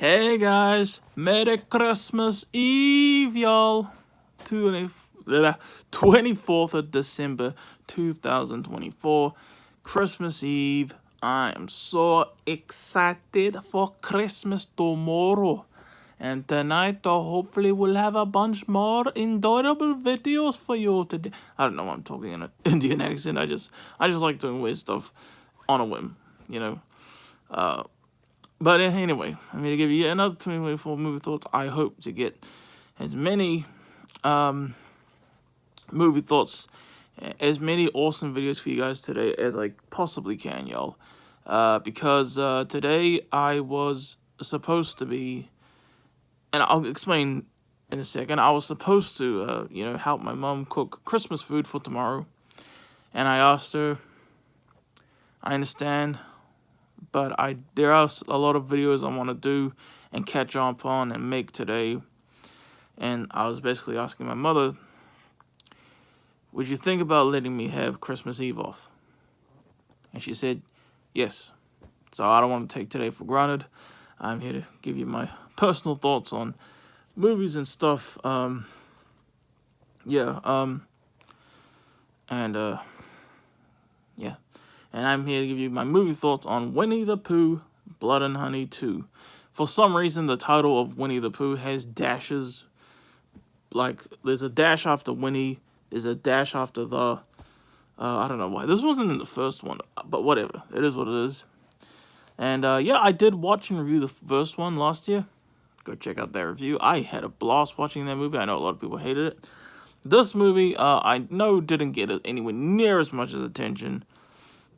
Hey guys, Merry Christmas Eve, y'all. 24th of December 2024, Christmas Eve. I am so excited for Christmas tomorrow. And tonight, hopefully, we'll have a bunch more enjoyable videos for you today. I don't know why I'm talking in an Indian accent. I just like doing weird stuff on a whim, you know. But anyway, I'm going to give you another 2024 movie thoughts. I hope to get as many movie thoughts, as many awesome videos for you guys today as I possibly can, y'all. Because today I was supposed to be, and I'll explain in a second, I was supposed to, help my mom cook Christmas food for tomorrow. And I asked her, I understand, but there are a lot of videos I want to do and catch up on and make today. And I was basically asking my mother, would you think about letting me have Christmas Eve off? And she said, yes. So I don't want to take today for granted. I'm here to give you my personal thoughts on movies and stuff. And I'm here to give you my movie thoughts on Winnie-the-Pooh, Blood and Honey 2. For some reason, the title of Winnie-the-Pooh has dashes. Like, there's a dash after Winnie, there's a dash after the... I don't know why. This wasn't in the first one, but whatever. It is what it is. And, I did watch and review the first one last year. Go check out that review. I had a blast watching that movie. I know a lot of people hated it. This movie, I know didn't get anywhere near as much attention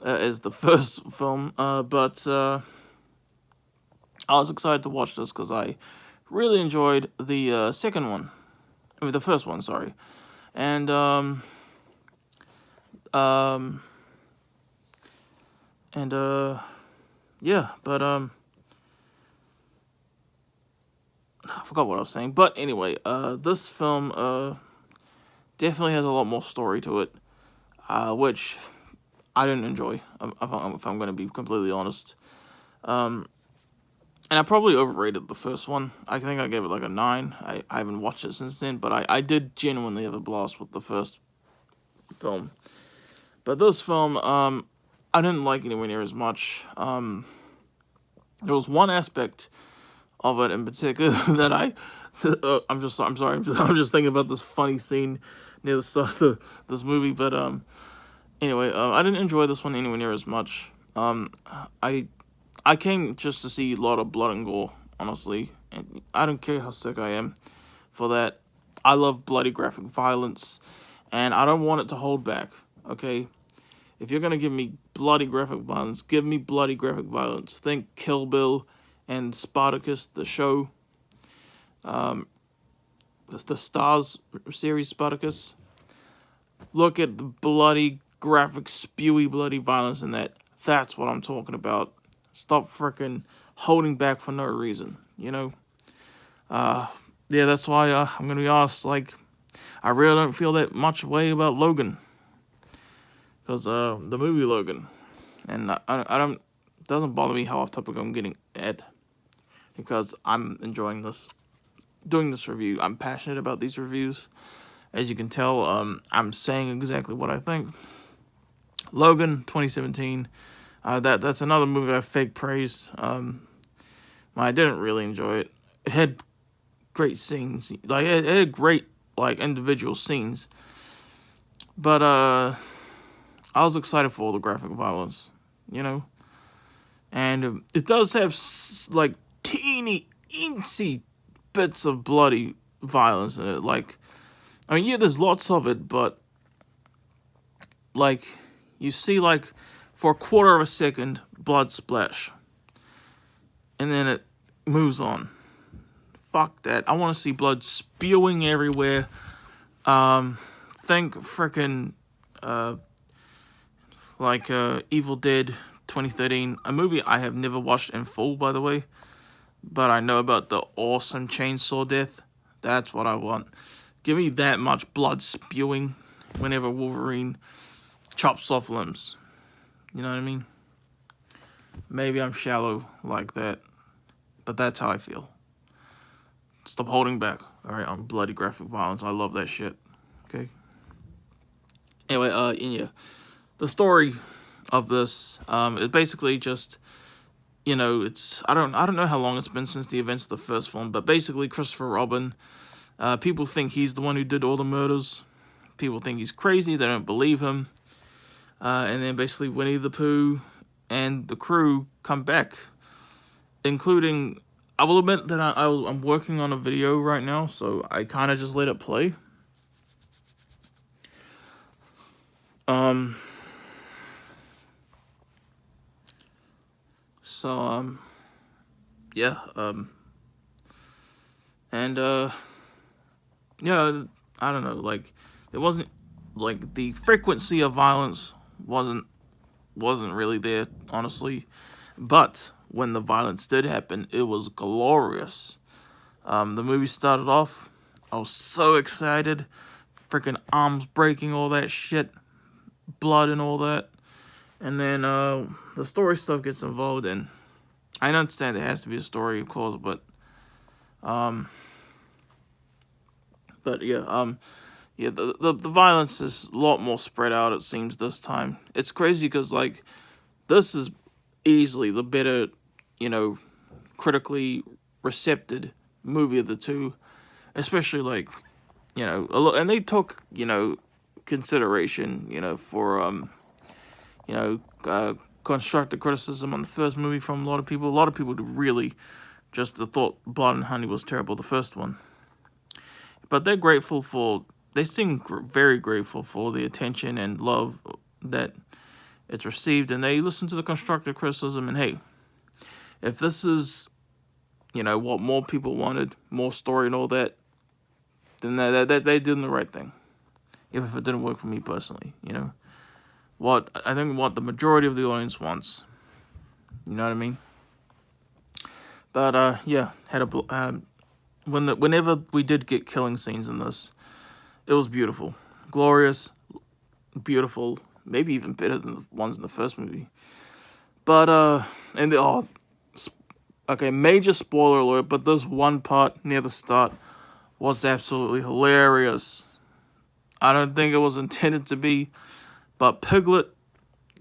as the first film, but I was excited to watch this because I really enjoyed the second one. I mean, the first one, sorry. And, I forgot what I was saying. But anyway, this film, definitely has a lot more story to it, which I didn't enjoy, if I'm going to be completely honest. And I probably overrated the first one. I think I gave it like a 9. I haven't watched it since then, but I did genuinely have a blast with the first film. But this film, I didn't like anywhere near as much. There was one aspect of it in particular that I'm sorry, I'm just thinking about this funny scene near the start of this movie, but anyway, I didn't enjoy this one anywhere near as much. I came just to see a lot of blood and gore, honestly, and I don't care how sick I am for that. I love bloody graphic violence, and I don't want it to hold back, okay? If you're gonna give me bloody graphic violence, give me bloody graphic violence. Think Kill Bill and Spartacus, the show. The Stars series Spartacus. Look at the bloody graphic, spewy, bloody violence in that. That's what I'm talking about. Stop freaking holding back for no reason, you know? That's why I'm going to be honest, like, I really don't feel that much way about Logan. Because the movie Logan. And I don't, it doesn't bother me how off topic I'm getting at. Because I'm enjoying doing this review. I'm passionate about these reviews. As you can tell, I'm saying exactly what I think. Logan, 2017. That's another movie I fake praised. I didn't really enjoy it. It had great scenes. Like, it had great, like, individual scenes. But, I was excited for all the graphic violence, you know? And it does have, like, teeny, eensy bits of bloody violence in it. Like, I mean, yeah, there's lots of it, but, like, you see, like, for a quarter of a second, blood splash. And then it moves on. Fuck that. I want to see blood spewing everywhere. Think frickin', Evil Dead 2013. A movie I have never watched in full, by the way. But I know about the awesome chainsaw death. That's what I want. Give me that much blood spewing whenever Wolverine chops off limbs. You know what I mean? Maybe I'm shallow like that. But that's how I feel. Stop holding back. All right, on bloody graphic violence. I love that shit. Okay. Anyway, yeah, the story of this is basically just, it's I don't know how long it's been since the events of the first film, but basically Christopher Robin, people think he's the one who did all the murders. People think he's crazy. They don't believe him. And then basically Winnie-the-Pooh and the crew come back, including, I will admit that I'm working on a video right now, so I kind of just let it play. Yeah, and, yeah, I don't know, like, it wasn't, like, the frequency of violence wasn't really there, honestly, but when the violence did happen, it was glorious. The movie started off, I was so excited, freaking arms breaking, all that shit, blood and all that, and then, the story stuff gets involved, and I understand there has to be a story, of course, but yeah, yeah, the violence is a lot more spread out, it seems, this time. It's crazy, because, like, this is easily the better, critically recepted movie of the two, especially, like, and they took, consideration, for, constructive criticism on the first movie from a lot of people. A lot of people really just thought Blood and Honey was terrible, the first one. But they seem very grateful for the attention and love that it's received, and they listen to the constructive criticism, and hey, if this is, what more people wanted, more story and all that, then they did the right thing. Even if it didn't work for me personally, what the majority of the audience wants. You know what I mean? But yeah, whenever we did get killing scenes in this, it was beautiful, glorious, beautiful, maybe even better than the ones in the first movie. But okay, major spoiler alert, but this one part near the start was absolutely hilarious. I don't think it was intended to be, but Piglet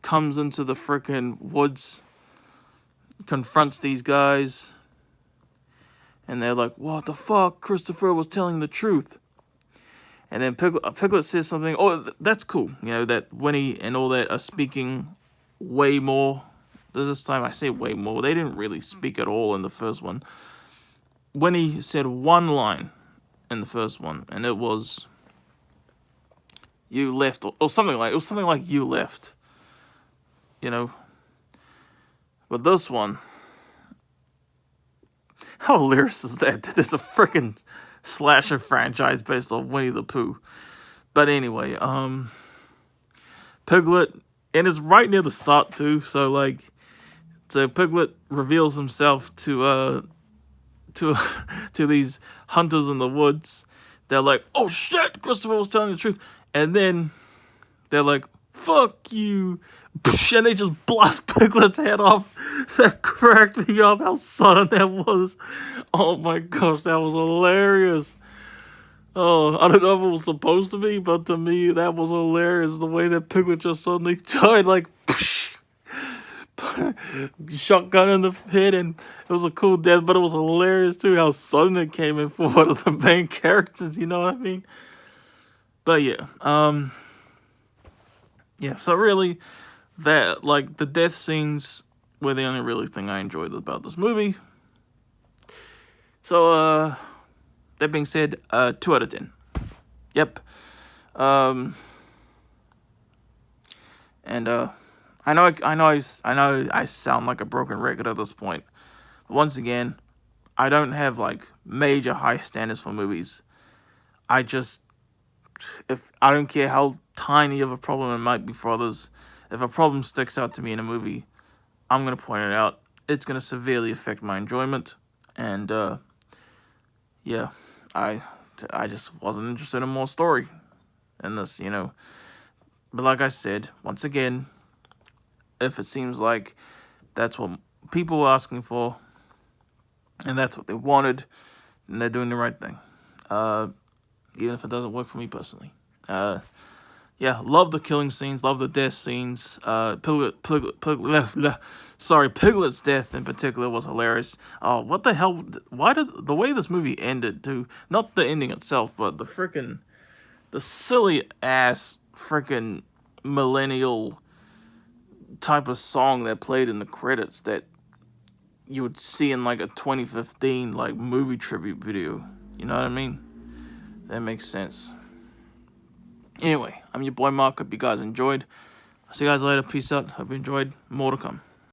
comes into the frickin' woods, confronts these guys, and they're like, what the fuck? Christopher was telling the truth. And then Piglet says something, that's cool, that Winnie and all that are speaking way more. This time I say way more. They didn't really speak at all in the first one. Winnie said one line in the first one, and it was, you left, or something like, you left, But this one, how hilarious is that? There's a freaking slasher franchise based on Winnie-the-Pooh. But anyway, Piglet, and it's right near the start too, so Piglet reveals himself to these hunters in the woods. They're like, oh shit, Christopher was telling the truth. And then they're like, fuck you. And they just blast Piglet's head off. That cracked me up, how sudden that was. Oh my gosh, that was hilarious. Oh, I don't know if it was supposed to be, but to me, that was hilarious. The way that Piglet just suddenly died, shotgun in the head, and it was a cool death, but it was hilarious too, how sudden it came in for one of the main characters, you know what I mean? But yeah, yeah, so really, that, the death scenes were the only really thing I enjoyed about this movie. So, that being said, 2 out of 10. Yep. And, I know I sound like a broken record at this point. Once again, I don't have, major high standards for movies. I don't care how tiny of a problem it might be for others, if a problem sticks out to me in a movie, I'm going to point it out. It's going to severely affect my enjoyment. And, yeah, I just wasn't interested in more story in this, But like I said, once again, if it seems like that's what people are asking for, And that's what they wanted, and they're doing the right thing. Even if it doesn't work for me personally. Yeah, love the killing scenes, love the death scenes. Piglet's death in particular was hilarious. What the hell? Why did the way this movie ended? Not the ending itself, but the silly ass freaking millennial type of song that played in the credits that you would see in like a 2015 like movie tribute video. You know what I mean? That makes sense. Anyway, I'm your boy Mark. Hope you guys enjoyed. I'll see you guys later. Peace out. Hope you enjoyed. More to come.